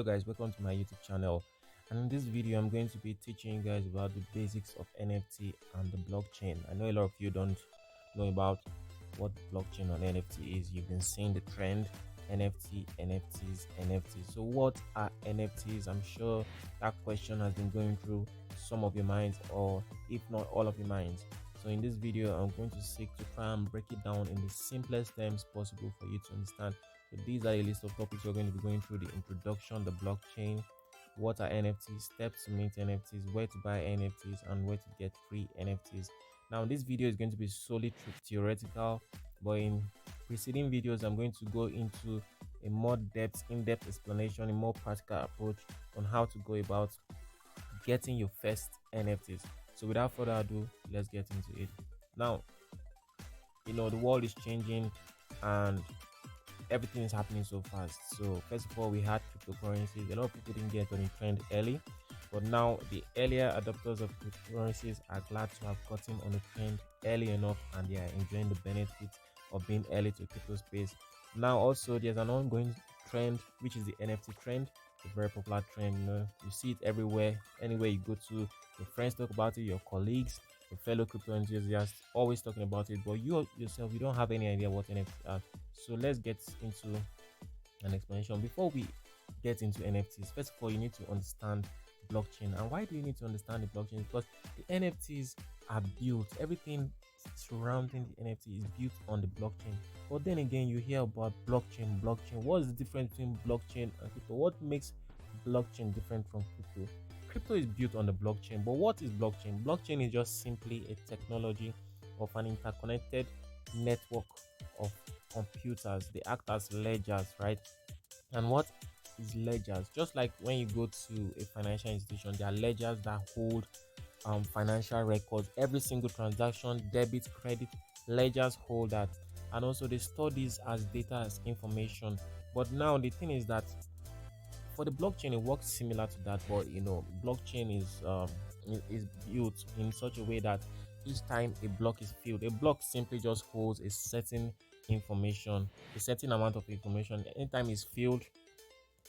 Hello guys, welcome to my YouTube channel, and in this video I'm going to be teaching you guys about the basics of NFT and the blockchain. I know a lot of you don't know about what blockchain on NFT is. You've been seeing the trend NFT, NFTs, NFTs. So what are NFTs? I'm sure that question has been going through some of your minds, or if not all of your minds. So in this video I'm going to seek to try and break it down in the simplest terms possible for you to understand. So these are a list of topics we're going to be going through: the introduction, the blockchain, what are NFTs, steps to mint NFTs, where to buy NFTs, and where to get free NFTs. Now, this video is going to be solely theoretical, but in preceding videos, I'm going to go into a more in-depth explanation, a more practical approach on how to go about getting your first NFTs. So without further ado, let's get into it. Now, the world is changing and everything is happening so fast. So first of all, we had cryptocurrencies. A lot of people didn't get on the trend early, but now the earlier adopters of cryptocurrencies are glad to have gotten on the trend early enough, and they are enjoying the benefits of being early to crypto space. Now also there's an ongoing trend, which is the NFT trend, a very popular trend. You see it everywhere. Anywhere you go to, your friends talk about it, your colleagues, your fellow crypto enthusiasts always talking about it, but you yourself, you don't have any idea what NFT are. So let's get into an explanation. Before we get into NFTs, first of all, you need to understand blockchain. And why do you need to understand the blockchain? Because the NFTs are built, everything surrounding the NFT is built on the blockchain. But then again, you hear about blockchain. What is the difference between blockchain and crypto? What makes blockchain different from crypto? Crypto is built on the blockchain, but what is blockchain? Blockchain is just simply a technology of an interconnected network of computers. They act as ledgers, right? And what is ledgers? Just like when you go to a financial institution, there are ledgers that hold financial records. Every single transaction, debit, credit, ledgers hold that, and also they store these as data, as information. But now the thing is that for the blockchain, it works similar to that, but blockchain is built in such a way that each time a block is filled, a block simply just holds a certain information, a certain amount of information. Anytime it's filled,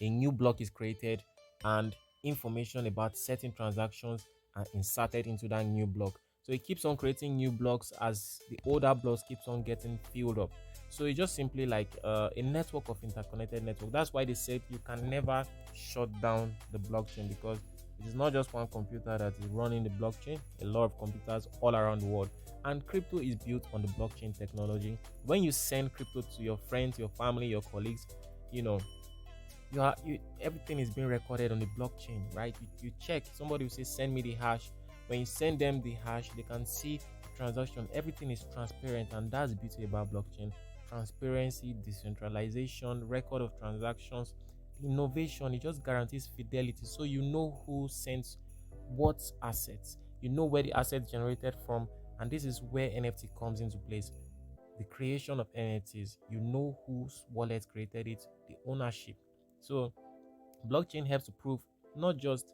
a new block is created, and information about certain transactions are inserted into that new block. So it keeps on creating new blocks as the older blocks keeps on getting filled up. So it's just simply like a network of interconnected network. That's why they said you can never shut down the blockchain, because it is not just one computer that is running the blockchain, a lot of computers all around the world. And crypto is built on the blockchain technology. When you send crypto to your friends, your family, your colleagues, everything is being recorded on the blockchain, right? You check, somebody will say send me the hash. When you send them the hash, they can see the transaction. Everything is transparent, and that's the beauty about blockchain: transparency, decentralization, record of transactions, innovation. It just guarantees fidelity, so you know who sends what assets, you know where the assets generated from. And this is where NFT comes into place: the creation of NFTs. You know whose wallet created it, the ownership. So blockchain helps to prove not just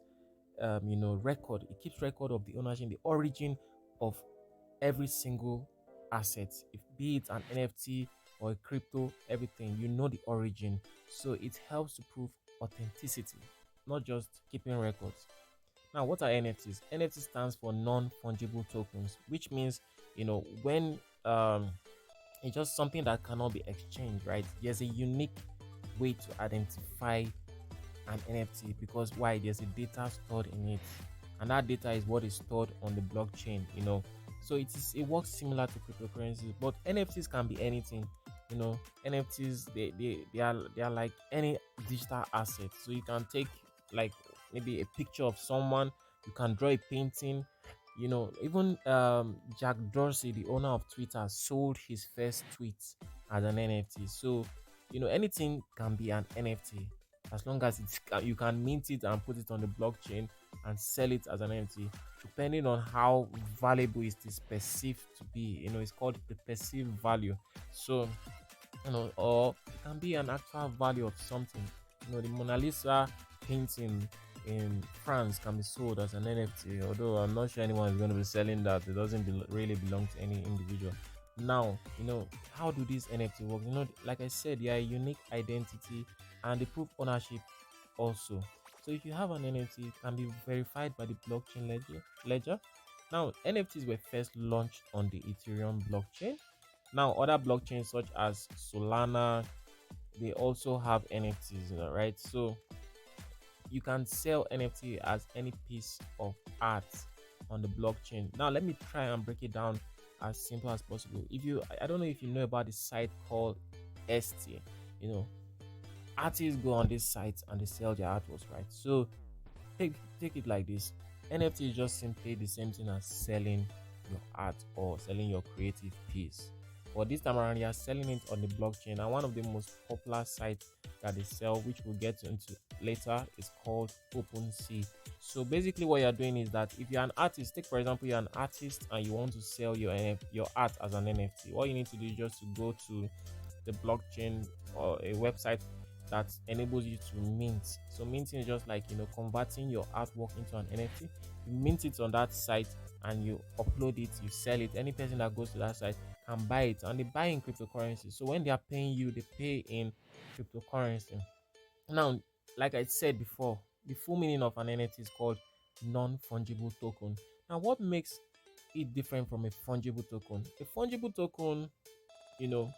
record. It keeps record of the ownership, the origin of every single asset, if be it an NFT or a crypto, everything, the origin. So it helps to prove authenticity, not just keeping records. Now, what are NFTs? NFT stands for non-fungible tokens, which means when it's just something that cannot be exchanged, right? There's a unique way to identify an NFT, because why? There's a data stored in it, and that data is what is stored on the blockchain. So it works similar to cryptocurrencies, but NFTs can be anything. NFTs, they are like any digital asset. So you can take, like, maybe a picture of someone, you can draw a painting. Even Jack Dorsey, the owner of Twitter, sold his first tweet as an NFT. So anything can be an NFT, as long as you can mint it and put it on the blockchain and sell it as an NFT, depending on how valuable it is perceived to be. It's called the perceived value. So or it can be an actual value of something. The Mona Lisa painting in France can be sold as an NFT, although I'm not sure anyone is going to be selling that. It doesn't really belong to any individual. Now, how do these NFT work? Like I said, they are a unique identity, and they prove ownership also. So if you have an NFT, it can be verified by the blockchain ledger. Now, NFTs were first launched on the Ethereum blockchain. Now, other blockchains such as Solana, they also have NFTs, right? So you can sell NFT as any piece of art on the blockchain. Now, let me try and break it down as simple as possible. If you, I don't know if you know about the site called ST, you know, artists go on this site and they sell their artworks, right? So take it like this: NFT is just simply the same thing as selling your art or selling your creative piece. But this time around, you are selling it on the blockchain, and one of the most popular sites that they sell, which we'll get into later, is called OpenSea. So basically, what you're doing is that if you're an artist, take for example, you're an artist and you want to sell your art as an NFT, what you need to do is just to go to the blockchain or a website that enables you to mint. So minting is just like, converting your artwork into an NFT. You mint it on that site and you upload it, you sell it. Any person that goes to that site can buy it, and they buy in cryptocurrency. So when they are paying you, they pay in cryptocurrency. Now, like I said before, the full meaning of an NFT is called non-fungible token. Now, what makes it different from a fungible token? A fungible token, you know,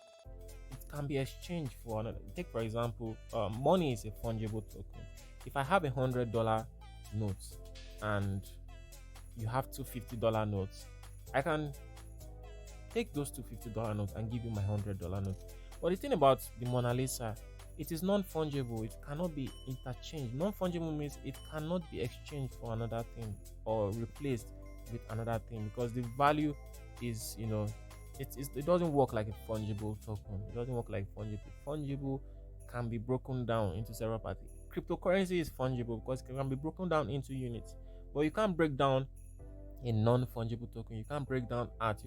it can be exchanged for another. Take for example, money is a fungible token. If I have $100 notes and you have two $50 notes, I can take those two $50 notes and give you my $100 note. But the thing about the Mona Lisa, it is non-fungible. It cannot be interchanged. Non-fungible means it cannot be exchanged for another thing or replaced with another thing, because the value is, it doesn't work like a fungible token. It doesn't work like fungible. Fungible can be broken down into several parts. Cryptocurrency is fungible because it can be broken down into units, but you can't break down a non-fungible token. You can't break down art.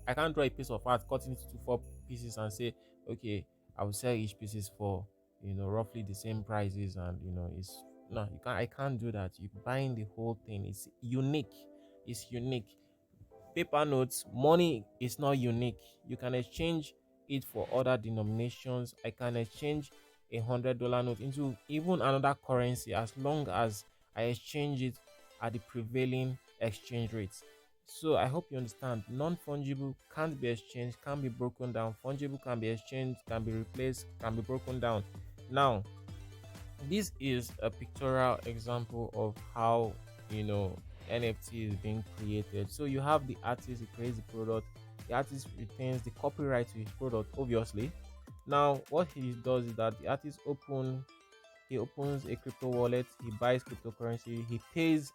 I can't draw a piece of art, cut it into four pieces, and say, okay, I will sell each pieces for roughly the same prices, and it's no, you can't. I can't do that. You buying the whole thing. It's unique. It's unique. Paper notes, money is not unique. You can exchange it for other denominations. I can exchange $100 note into even another currency as long as I exchange it at the prevailing exchange rates. So I hope you understand. Non-fungible can't be exchanged, can't be broken down. Fungible can be exchanged, can be replaced, can be broken down. Now, this is a pictorial example of how NFT is being created. So you have the artist, he creates the product, the artist retains the copyright to his product, obviously. Now what he does is that the artist opens a crypto wallet, he buys cryptocurrency, he pays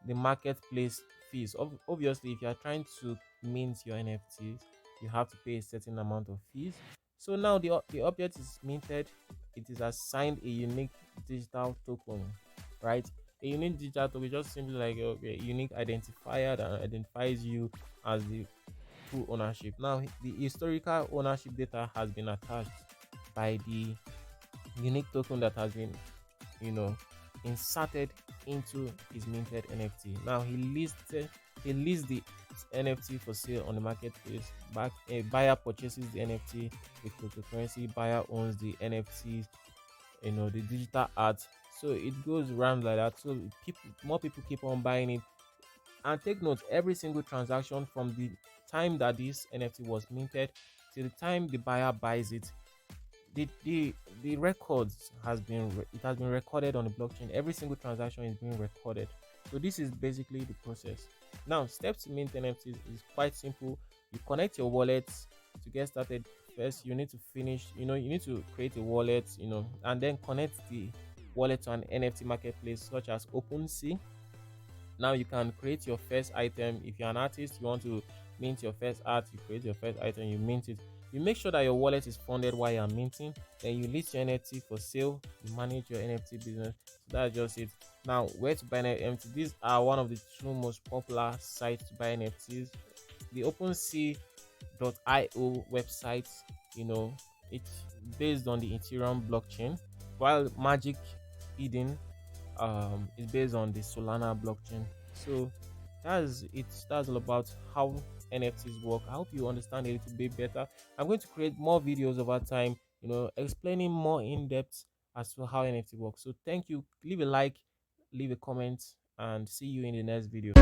the marketplace fees. Obviously, if you are trying to mint your NFTs, you have to pay a certain amount of fees. So now the object is minted, it is assigned a unique digital token, right? A unique digital token is just simply like a unique identifier that identifies you as the true ownership. Now, the historical ownership data has been attached by the unique token that has been, you know, inserted into his minted NFT. Now he lists the NFT for sale on the marketplace. A buyer purchases the NFT with cryptocurrency. Buyer owns the NFTs, the digital art. So it goes around like that. So more people keep on buying it. And take note, every single transaction from the time that this NFT was minted till the time the buyer buys it, the records it has been recorded on the blockchain. Every single transaction is being recorded. So this is basically the process. Now, steps to mint NFTs is quite simple. You connect your wallet to get started. First, you need to create a wallet, and then connect the wallet to an NFT marketplace such as OpenSea. Now you can create your first item. If you're an artist, you want to mint your first art, you create your first item, you mint it. You make sure that your wallet is funded while you're minting. Then you list your NFT for sale. You manage your NFT business. So that's just it. Now, where to buy NFT? These are one of the two most popular sites to buy NFTs. The OpenSea.io website, it's based on the Ethereum blockchain, while Magic Eden is based on the Solana blockchain. So that's all about how NFTs work. I hope you understand a little bit better. I'm going to create more videos over time, explaining more in depth as to how NFT works. So thank you. Leave a like, leave a comment, and see you in the next video.